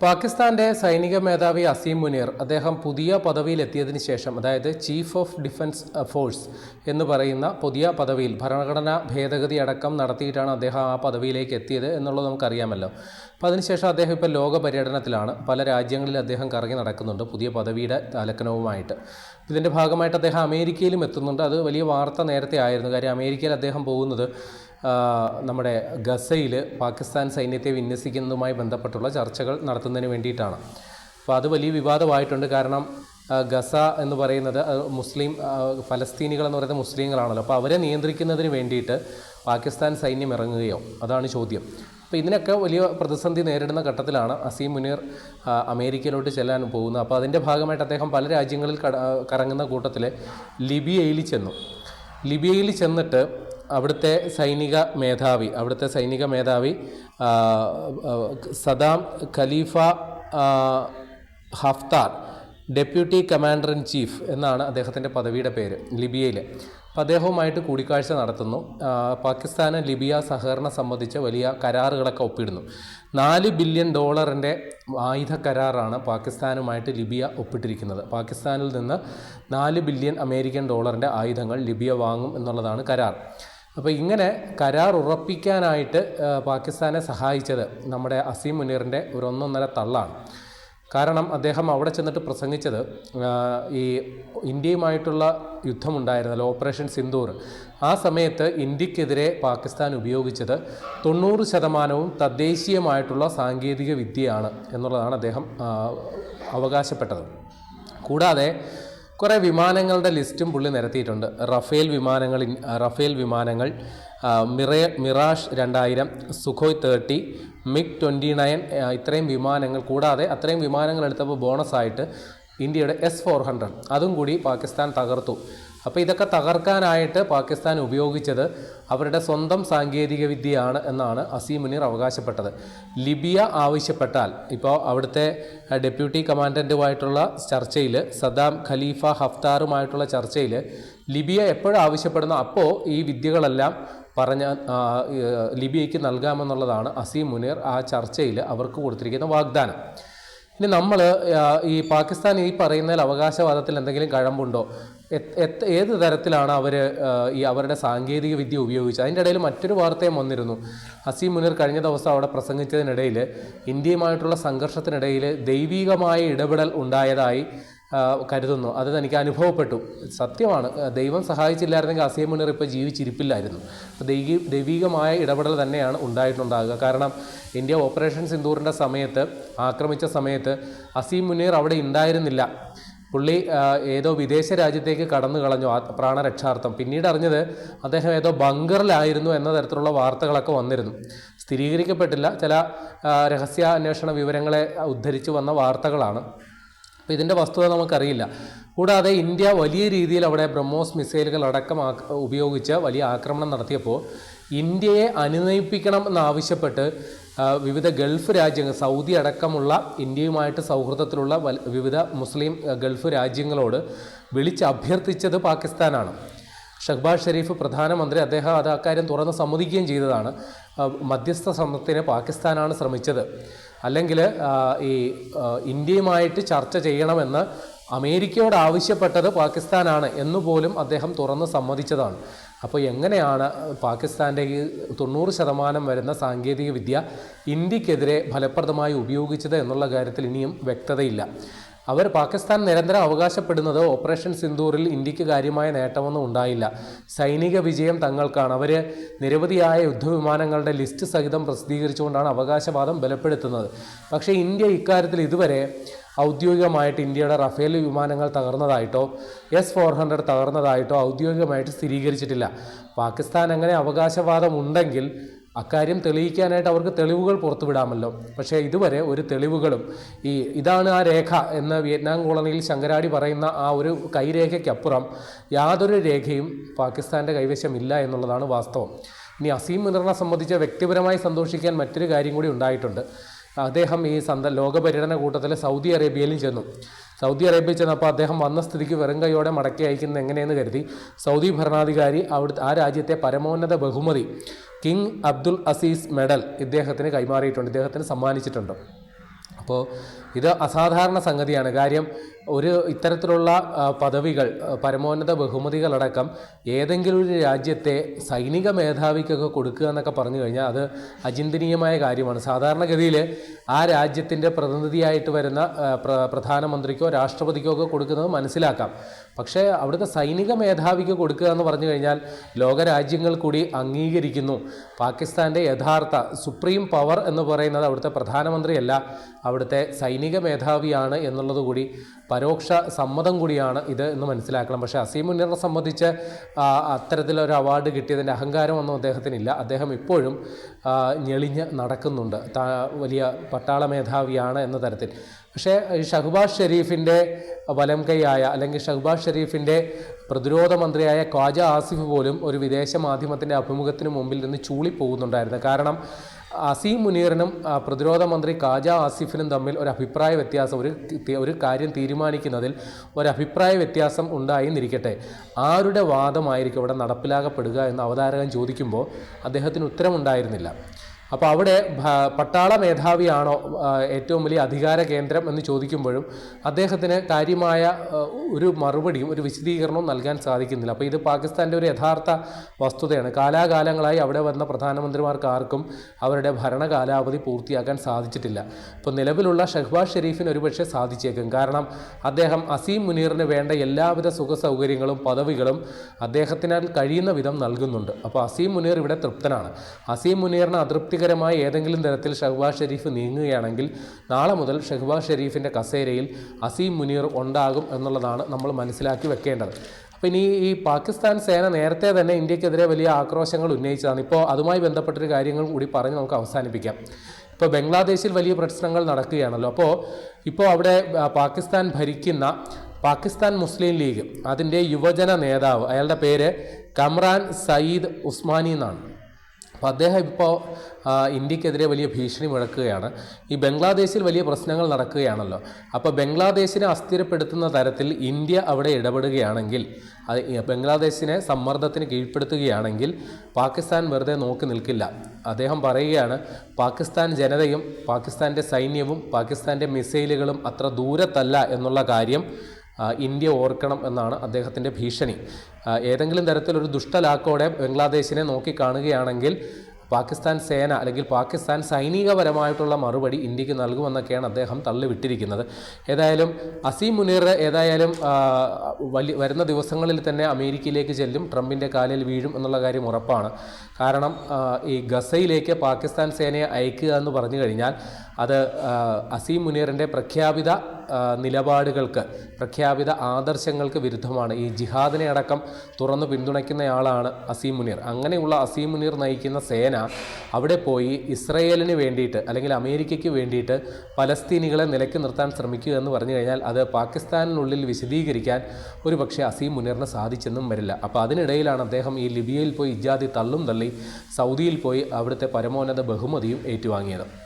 പാകിസ്ഥാന്റെ സൈനിക മേധാവി അസീം മുനീർ അദ്ദേഹം പുതിയ പദവിയിലെത്തിയതിന് ശേഷം, അതായത് ചീഫ് ഓഫ് ഡിഫൻസ് ഫോഴ്സ് എന്ന് പറയുന്ന പുതിയ പദവിയിൽ ഭരണഘടനാ ഭേദഗതി അടക്കം നടത്തിയിട്ടാണ് അദ്ദേഹം ആ പദവിയിലേക്ക് എത്തിയത് എന്നുള്ളത് നമുക്കറിയാമല്ലോ. അപ്പോൾ അതിനുശേഷം അദ്ദേഹം ഇപ്പോൾ ലോക പര്യടനത്തിലാണ്. പല രാജ്യങ്ങളിൽ അദ്ദേഹം കറങ്ങി നടക്കുന്നുണ്ട് പുതിയ പദവിയുടെ തലക്കനവുമായിട്ട്. ഇതിൻ്റെ ഭാഗമായിട്ട് അദ്ദേഹം അമേരിക്കയിലും എത്തുന്നുണ്ട്. അത് വലിയ വാർത്ത നേരത്തെ ആയിരുന്നു. കാര്യം അമേരിക്കയിൽ അദ്ദേഹം പോകുന്നത് നമ്മുടെ ഗസയിൽ പാകിസ്ഥാൻ സൈന്യത്തെ വിന്യസിക്കുന്നതുമായി ബന്ധപ്പെട്ടുള്ള ചർച്ചകൾ നടത്തുന്നതിന് വേണ്ടിയിട്ടാണ്. അപ്പോൾ അത് വലിയ വിവാദമായിട്ടുണ്ട്. കാരണം ഗസ എന്ന് പറയുന്നത് ഫലസ്തീനികൾ എന്ന് പറയുന്നത് മുസ്ലിങ്ങളാണല്ലോ. അപ്പോൾ അവരെ നിയന്ത്രിക്കുന്നതിന് വേണ്ടിയിട്ട് പാകിസ്ഥാൻ സൈന്യം ഇറങ്ങുകയോ, അതാണ് ചോദ്യം. അപ്പോൾ ഇതിനൊക്കെ വലിയ പ്രതിസന്ധി നേരിടുന്ന ഘട്ടത്തിലാണ് അസീം മുനീർ അമേരിക്കയിലോട്ട് ചെല്ലാൻ പോകുന്നത്. അപ്പോൾ അതിൻ്റെ ഭാഗമായിട്ട് അദ്ദേഹം പല രാജ്യങ്ങളിൽ കറങ്ങുന്ന കൂട്ടത്തിൽ ലിബിയയിൽ ചെന്നിട്ട് അവിടുത്തെ സൈനിക മേധാവി സദാം ഖലീഫ ഹഫ്താർ, ഡെപ്യൂട്ടി കമാൻഡർ ഇൻ ചീഫ് എന്നാണ് അദ്ദേഹത്തിൻ്റെ പദവിയുടെ പേര് ലിബിയയിൽ. അപ്പോൾ അദ്ദേഹവുമായിട്ട് കൂടിക്കാഴ്ച നടത്തുന്നു. പാകിസ്ഥാന് ലിബിയ സഹകരണം സംബന്ധിച്ച് വലിയ കരാറുകളൊക്കെ ഒപ്പിടുന്നു. $4 ബില്യൺ ആയുധ കരാറാണ് പാകിസ്ഥാനുമായിട്ട് ലിബിയ ഒപ്പിട്ടിരിക്കുന്നത്. പാകിസ്ഥാനിൽ നിന്ന് $4 ബില്യൺ ആയുധങ്ങൾ ലിബിയ വാങ്ങും എന്നുള്ളതാണ് കരാർ. അപ്പോൾ ഇങ്ങനെ കരാർ ഉറപ്പിക്കാനായിട്ട് പാകിസ്ഥാനെ സഹായിച്ചത് നമ്മുടെ അസീം മുനീറിൻ്റെ ഒരു 1.5 തള്ളാണ്. കാരണം അദ്ദേഹം അവിടെ ചെന്നിട്ട് പ്രസംഗിച്ചത് ഈ ഇന്ത്യയുമായിട്ടുള്ള യുദ്ധമുണ്ടായിരുന്നല്ലോ, ഓപ്പറേഷൻ സിന്ദൂർ. ആ സമയത്ത് ഇന്ത്യക്കെതിരെ പാകിസ്ഥാൻ ഉപയോഗിച്ചത് 90% തദ്ദേശീയമായിട്ടുള്ള സാങ്കേതിക വിദ്യയാണ് എന്നുള്ളതാണ് അദ്ദേഹം അവകാശപ്പെട്ടത്. കൂടാതെ കുറേ വിമാനങ്ങളുടെ ലിസ്റ്റും പുള്ളി നിരത്തിയിട്ടുണ്ട്. റഫേൽ വിമാനങ്ങൾ, മിറാഷ് 2000, സുഖോയ് 30, MiG-29, ഇത്രയും വിമാനങ്ങൾ. കൂടാതെ അത്രയും വിമാനങ്ങൾ എടുത്തപ്പോൾ ബോണസായിട്ട് ഇന്ത്യയുടെ S-400 അതും കൂടി പാകിസ്ഥാൻ തകർത്തു. അപ്പോൾ ഇതൊക്കെ തകർക്കാനായിട്ട് പാകിസ്ഥാൻ ഉപയോഗിച്ചത് അവരുടെ സ്വന്തം സാങ്കേതിക വിദ്യയാണ് എന്നാണ് അസീം മുനീർ അവകാശപ്പെട്ടത്. ലിബിയ ആവശ്യപ്പെട്ടാൽ, ഇപ്പോൾ അവിടുത്തെ ഡെപ്യൂട്ടി കമാൻഡൻറ്റുമായിട്ടുള്ള ചർച്ചയിൽ, സദാം ഖലീഫ ഹഫ്താറുമായിട്ടുള്ള ചർച്ചയിൽ ലിബിയ എപ്പോഴും ആവശ്യപ്പെടുന്ന അപ്പോൾ ഈ വിദ്യകളെല്ലാം ലിബിയയ്ക്ക് നൽകാമെന്നുള്ളതാണ് അസീം മുനീർ ആ ചർച്ചയിൽ അവർക്ക് കൊടുത്തിരിക്കുന്ന വാഗ്ദാനം. ഇനി നമ്മൾ ഈ പാകിസ്ഥാൻ ഈ പറയുന്നതിൽ അവകാശവാദത്തിൽ എന്തെങ്കിലും കഴമ്പുണ്ടോ, ഏത് തരത്തിലാണ് അവർ അവരുടെ സാങ്കേതിക വിദ്യ ഉപയോഗിച്ചത്? അതിൻ്റെ ഇടയിൽ മറ്റൊരു വാർത്തയും വന്നിരുന്നു. അസീം മുനീർ കഴിഞ്ഞ ദിവസം അവിടെ പ്രസംഗിച്ചതിനിടയിൽ ഇന്ത്യയുമായിട്ടുള്ള സംഘർഷത്തിനിടയിൽ ദൈവികമായ ഇടപെടൽ ഉണ്ടായതായി കരുതുന്നു. അത് എനിക്ക് അനുഭവപ്പെട്ടു. സത്യമാണ്, ദൈവം സഹായിച്ചില്ലായിരുന്നെങ്കിൽ അസീം മുനീർ ഇപ്പോൾ ജീവിച്ചിരിപ്പില്ലായിരുന്നു. ദൈവികമായ ഇടപെടൽ തന്നെയാണ് ഉണ്ടായിട്ടുണ്ടാകുക. കാരണം ഇന്ത്യ ഓപ്പറേഷൻ സിന്ദൂറിൻ്റെ ആക്രമിച്ച സമയത്ത് അസീം മുനീർ അവിടെ ഉണ്ടായിരുന്നില്ല. പുള്ളി ഏതോ വിദേശ രാജ്യത്തേക്ക് കടന്നു കളഞ്ഞു പ്രാണരക്ഷാർത്ഥം. പിന്നീട് അറിഞ്ഞത് അദ്ദേഹം ഏതോ ബങ്കറിലായിരുന്നു എന്ന തരത്തിലുള്ള വാർത്തകളൊക്കെ വന്നിരുന്നു. സ്ഥിരീകരിക്കപ്പെട്ടില്ല, ചില രഹസ്യാന്വേഷണ വിവരങ്ങളെ ഉദ്ധരിച്ചു വന്ന വാർത്തകളാണ്. അപ്പോൾ ഇതിൻ്റെ വസ്തുത നമുക്കറിയില്ല. കൂടാതെ ഇന്ത്യ വലിയ രീതിയിൽ അവിടെ ബ്രഹ്മോസ് മിസൈലുകൾ അടക്കം ഉപയോഗിച്ച് വലിയ ആക്രമണം നടത്തിയപ്പോൾ ഇന്ത്യയെ അനുനയിപ്പിക്കണം എന്നാവശ്യപ്പെട്ട് വിവിധ ഗൾഫ് രാജ്യങ്ങൾ, സൗദി അടക്കമുള്ള ഇന്ത്യയുമായിട്ട് സൗഹൃദത്തിലുള്ള വിവിധ മുസ്ലിം ഗൾഫ് രാജ്യങ്ങളോട് വിളിച്ചഭ്യർത്ഥിച്ചത് പാകിസ്ഥാനാണ്. ഷഹ്ബാസ് ഷെരീഫ് പ്രധാനമന്ത്രി, അദ്ദേഹം അത് അക്കാര്യം തുറന്ന് സമ്മതിക്കുകയും ചെയ്തതാണ്. മധ്യസ്ഥ ശ്രമത്തിന് പാകിസ്ഥാനാണ് ശ്രമിച്ചത്. അല്ലെങ്കിൽ ഈ ഇന്ത്യയുമായിട്ട് ചർച്ച ചെയ്യണമെന്ന് അമേരിക്കയോട് ആവശ്യപ്പെട്ടത് പാകിസ്ഥാനാണ് എന്നുപോലും അദ്ദേഹം തുറന്ന് സമ്മതിച്ചതാണ്. അപ്പോൾ എങ്ങനെയാണ് പാകിസ്ഥാൻ്റെ ഈ 90% വരുന്ന സാങ്കേതിക വിദ്യ ഇന്ത്യക്കെതിരെ ഫലപ്രദമായി ഉപയോഗിച്ചത് എന്നുള്ള കാര്യത്തിൽ ഇനിയും വ്യക്തതയില്ല. പാകിസ്ഥാൻ നിരന്തരം അവകാശപ്പെടുന്നത് ഓപ്പറേഷൻ സിന്ദൂറിൽ ഇന്ത്യക്ക് കാര്യമായ നേട്ടമൊന്നും ഉണ്ടായില്ല, സൈനിക വിജയം തങ്ങൾക്കാണ്. അവർ നിരവധിയായ യുദ്ധവിമാനങ്ങളുടെ ലിസ്റ്റ് സഹിതം പ്രസിദ്ധീകരിച്ചുകൊണ്ടാണ് അവകാശവാദം ബലപ്പെടുത്തുന്നത്. പക്ഷേ ഇന്ത്യ ഇക്കാര്യത്തിൽ ഇതുവരെ ഔദ്യോഗികമായിട്ട് ഇന്ത്യയുടെ റഫേൽ വിമാനങ്ങൾ തകർന്നതായിട്ടോ S-400 തകർന്നതായിട്ടോ ഔദ്യോഗികമായിട്ട് സ്ഥിരീകരിച്ചിട്ടില്ല. പാകിസ്ഥാൻ അങ്ങനെ അവകാശവാദം ഉണ്ടെങ്കിൽ അക്കാര്യം തെളിയിക്കാനായിട്ട് അവർക്ക് തെളിവുകൾ പുറത്തുവിടാമല്ലോ. പക്ഷേ ഇതുവരെ ഒരു തെളിവുകളും ഇതാണ് ആ രേഖ എന്ന് വിയറ്റ്നാം കോളനിയിൽ ശങ്കരാടി പറയുന്ന ആ ഒരു കൈരേഖയ്ക്കപ്പുറം യാതൊരു രേഖയും പാകിസ്ഥാൻ്റെ കൈവശമില്ല എന്നുള്ളതാണ് വാസ്തവം. ഇനി അസീം മുനീറിനെ സംബന്ധിച്ച് വ്യക്തിപരമായി സന്തോഷിക്കാൻ മറ്റൊരു കാര്യം കൂടി ഉണ്ടായിട്ടുണ്ട്. അദ്ദേഹം ഈ ലോക പര്യടന കൂട്ടത്തിൽ സൗദി അറേബ്യയിലും ചെന്നു. സൗദി അറേബ്യയിൽ ചെന്നപ്പോൾ അദ്ദേഹം വന്ന സ്ഥിതിക്ക് വെറും കൈയോടെ മടക്കി അയക്കുന്നത് എങ്ങനെയെന്ന് കരുതി സൗദി ഭരണാധികാരി ആ രാജ്യത്തെ പരമോന്നത ബഹുമതി കിങ് അബ്ദുൽ അസീസ് മെഡൽ ഇദ്ദേഹത്തിന് കൈമാറിയിട്ടുണ്ട്, ഇദ്ദേഹത്തിന് സമ്മാനിച്ചിട്ടുണ്ട്. അപ്പോൾ ഇത് അസാധാരണ സംഗതിയാണ്. കാര്യം ഒരു ഇത്തരത്തിലുള്ള പദവികൾ, പരമോന്നത ബഹുമതികളടക്കം ഏതെങ്കിലും ഒരു രാജ്യത്തെ സൈനിക മേധാവിക്കൊക്കെ കൊടുക്കുക എന്നൊക്കെ പറഞ്ഞു കഴിഞ്ഞാൽ അത് അചിന്തനീയമായ കാര്യമാണ്. സാധാരണഗതിയിൽ ആ രാജ്യത്തിൻ്റെ പ്രതിനിധിയായിട്ട് വരുന്ന പ്രധാനമന്ത്രിക്കോ രാഷ്ട്രപതിക്കോ ഒക്കെ കൊടുക്കുന്നത് മനസ്സിലാക്കാം. പക്ഷേ അവിടുത്തെ സൈനിക മേധാവിക്ക് കൊടുക്കുക എന്ന് പറഞ്ഞു കഴിഞ്ഞാൽ ലോകരാജ്യങ്ങൾ കൂടി അംഗീകരിക്കുന്നു. പാകിസ്ഥാൻ്റെ യഥാർത്ഥ സുപ്രീം പവർ എന്ന് പറയുന്നത് അവിടുത്തെ പ്രധാനമന്ത്രിയല്ല, അവിടുത്തെ സൈനിക മേധാവിയാണ് എന്നുള്ളത് കൂടി പരോക്ഷ സമ്മതം കൂടിയാണ് ഇത് എന്ന് മനസ്സിലാക്കണം. പക്ഷേ അസീം മുനീറിനെ സംബന്ധിച്ച് അത്തരത്തിലൊരു അവാർഡ് കിട്ടിയതിൻ്റെ അഹങ്കാരമൊന്നും അദ്ദേഹത്തിനില്ല. അദ്ദേഹം ഇപ്പോഴും ഞെളിഞ്ഞ് നടക്കുന്നുണ്ട്, വലിയ പട്ടാള മേധാവിയാണ് എന്ന തരത്തിൽ. പക്ഷേ ഷഹ്ബാസ് ഷെരീഫിൻ്റെ വലം കൈയായ അല്ലെങ്കിൽ ഷഹ്ബാസ് ഷെരീഫിൻ്റെ പ്രതിരോധ മന്ത്രിയായ ഖ്വാജ ആസിഫ് പോലും ഒരു വിദേശ മാധ്യമത്തിൻ്റെ അഭിമുഖത്തിന് മുമ്പിൽ നിന്ന് ചൂളിപ്പോകുന്നുണ്ടായിരുന്നു. കാരണം അസീം മുനീറിനും പ്രതിരോധ മന്ത്രി ഖ്വാജ ആസിഫിനും തമ്മിൽ ഒരു അഭിപ്രായ വ്യത്യാസം, ഒരു കാര്യം തീരുമാനിക്കുന്നതിൽ ഒരഭിപ്രായ വ്യത്യാസം ഉണ്ടായെന്നിരിക്കട്ടെ, ആരുടെ വാദമായിരിക്കും അവിടെ നടപ്പിലാക്കപ്പെടുക എന്ന് അവതാരകൻ ചോദിക്കുമ്പോൾ അദ്ദേഹത്തിന് ഉത്തരമുണ്ടായിരുന്നില്ല. അപ്പോൾ അവിടെ പട്ടാള മേധാവിയാണോ ഏറ്റവും വലിയ അധികാര കേന്ദ്രം എന്ന് ചോദിക്കുമ്പോഴും അദ്ദേഹത്തിന് കാര്യമായ ഒരു മറുപടിയും ഒരു വിശദീകരണവും നൽകാൻ സാധിക്കുന്നില്ല. അപ്പോൾ ഇത് പാകിസ്ഥാൻ്റെ ഒരു യഥാർത്ഥ വസ്തുതയാണ്. കാലാകാലങ്ങളായി അവിടെ വന്ന പ്രധാനമന്ത്രിമാർക്ക് ആർക്കും അവരുടെ ഭരണകാലാവധി പൂർത്തിയാക്കാൻ സാധിച്ചിട്ടില്ല. ഇപ്പോൾ നിലവിലുള്ള ഷഹ്ബാസ് ഷെരീഫിന് ഒരുപക്ഷെ സാധിച്ചേക്കും. കാരണം അദ്ദേഹം അസീം മുനീറിന് വേണ്ട എല്ലാവിധ സുഖ സൗകര്യങ്ങളും പദവികളും അദ്ദേഹത്തിനാൽ കഴിയുന്ന വിധം നൽകുന്നുണ്ട്. അപ്പോൾ അസീം മുനീർ ഇവിടെ തൃപ്തനാണ്. അസീം മുനീറിന് അതൃപ്തി ഏതെങ്കിലും തരത്തിൽ ഷഹ്ബാസ് ഷെരീഫ് നീങ്ങുകയാണെങ്കിൽ നാളെ മുതൽ ഷഹ്ബാസ് ഷെരീഫിൻ്റെ കസേരയിൽ അസീം മുനീർ ഉണ്ടാകും എന്നുള്ളതാണ് നമ്മൾ മനസ്സിലാക്കി വെക്കേണ്ടത്. അപ്പോൾ ഇനി ഈ പാകിസ്ഥാൻ സേന നേരത്തെ തന്നെ ഇന്ത്യക്കെതിരെ വലിയ ആക്രോശങ്ങൾ ഉന്നയിച്ചതാണ്. ഇപ്പോൾ അതുമായി ബന്ധപ്പെട്ടൊരു കാര്യങ്ങൾ കൂടി പറഞ്ഞ് നമുക്ക് അവസാനിപ്പിക്കാം. ഇപ്പോൾ ബംഗ്ലാദേശിൽ വലിയ പ്രശ്നങ്ങൾ നടക്കുകയാണല്ലോ. ഇപ്പോൾ അവിടെ പാകിസ്ഥാൻ ഭരിക്കുന്ന പാകിസ്ഥാൻ മുസ്ലിം ലീഗ്, അതിൻ്റെ യുവജന നേതാവ്, അയാളുടെ പേര് കമ്രാൻ സയ്യിദ് ഉസ്മാനി എന്നാണ്. അപ്പോൾ അദ്ദേഹം ഇപ്പോൾ ഇന്ത്യക്കെതിരെ വലിയ ഭീഷണി മുഴക്കുകയാണ്. ഈ ബംഗ്ലാദേശിൽ വലിയ പ്രശ്നങ്ങൾ നടക്കുകയാണല്ലോ. അപ്പോൾ ബംഗ്ലാദേശിനെ അസ്ഥിരപ്പെടുത്തുന്ന തരത്തിൽ ഇന്ത്യ അവിടെ ഇടപെടുകയാണെങ്കിൽ, ബംഗ്ലാദേശിനെ സമ്മർദ്ദത്തിന് കീഴ്പ്പെടുത്തുകയാണെങ്കിൽ പാകിസ്ഥാൻ വെറുതെ നോക്കി നിൽക്കില്ല. അദ്ദേഹം പറയുകയാണ്, പാകിസ്ഥാൻ ജനതയും പാകിസ്ഥാൻ്റെ സൈന്യവും പാകിസ്ഥാൻ്റെ മിസൈലുകളും അത്ര ദൂരത്തല്ല എന്നുള്ള കാര്യം ഇന്ത്യ ഓർക്കണം എന്നാണ് അദ്ദേഹത്തിൻ്റെ ഭീഷണി. ഏതെങ്കിലും തരത്തിലൊരു ദുഷ്ടലാക്കോടെ ബംഗ്ലാദേശിനെ നോക്കിക്കാണുകയാണെങ്കിൽ പാകിസ്ഥാൻ സേന അല്ലെങ്കിൽ പാകിസ്ഥാൻ സൈനികപരമായിട്ടുള്ള മറുപടി ഇന്ത്യക്ക് നൽകുമെന്നൊക്കെയാണ് അദ്ദേഹം തള്ളിവിട്ടിരിക്കുന്നത്. ഏതായാലും അസീം മുനീർ വരുന്ന ദിവസങ്ങളിൽ തന്നെ അമേരിക്കയിലേക്ക് ചെല്ലും, ട്രംപിൻ്റെ കാലിൽ വീഴും എന്നുള്ള കാര്യം ഉറപ്പാണ്. കാരണം ഈ ഗസയിലേക്ക് പാകിസ്ഥാൻ സേനയെ അയക്കുക എന്ന് പറഞ്ഞു കഴിഞ്ഞാൽ അത് അസീം മുനീറിൻ്റെ പ്രഖ്യാപിത നിലപാടുകൾക്ക്, പ്രഖ്യാപിത ആദർശങ്ങൾക്ക് വിരുദ്ധമാണ്. ഈ ജിഹാദിനെ അടക്കം തുറന്നു പിന്തുണയ്ക്കുന്നയാളാണ് അസീം മുനീർ. അങ്ങനെയുള്ള അസീം മുനീർ നയിക്കുന്ന സേന അവിടെ പോയി ഇസ്രയേലിന് വേണ്ടിയിട്ട് അല്ലെങ്കിൽ അമേരിക്കയ്ക്ക് വേണ്ടിയിട്ട് പലസ്തീനികളെ നിലയ്ക്ക് നിർത്താൻ ശ്രമിക്കുക എന്ന് പറഞ്ഞു കഴിഞ്ഞാൽ അത് പാകിസ്ഥാനിനുള്ളിൽ വിശദീകരിക്കാൻ ഒരു പക്ഷേ അസീം മുനീറിന് സാധിച്ചെന്നും വരില്ല. അപ്പോൾ അതിനിടയിലാണ് അദ്ദേഹം ഈ ലിബിയയിൽ പോയി ഇജാദി തള്ളും തള്ളി സൗദിയിൽ പോയി അവിടുത്തെ പരമോന്നത ബഹുമതിയും ഏറ്റുവാങ്ങിയത്.